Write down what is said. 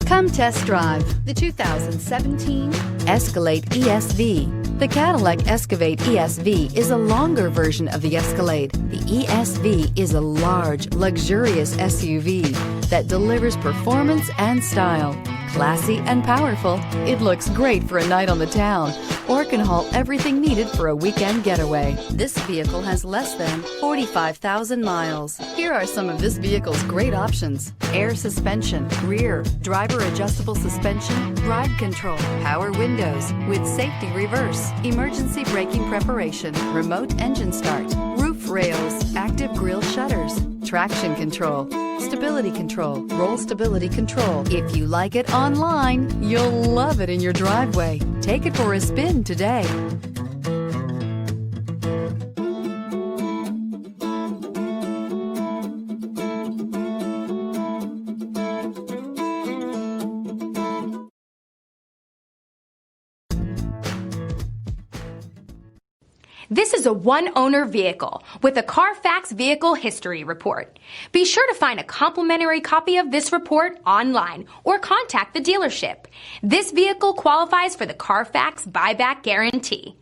Come test drive the 2017 Escalade ESV. The Cadillac Escalade ESV is a longer version of the Escalade. The ESV is a large, luxurious SUV that delivers performance and style. Classy and powerful, it looks great for a night on the town or can haul everything needed for a weekend getaway. This vehicle has less than 45,000 miles. Here are some of this vehicle's great options: air suspension, rear, driver adjustable suspension, ride control, power windows with safety reverse, emergency braking preparation, remote engine start, roof rails, active grille shutters, traction control, stability control, roll stability control. If you like it online, you'll love it in your driveway. Take it for a spin today. This is a one-owner vehicle with a Carfax Vehicle History Report. Be sure to find a complimentary copy of this report online or contact the dealership. This vehicle qualifies for the Carfax Buyback Guarantee.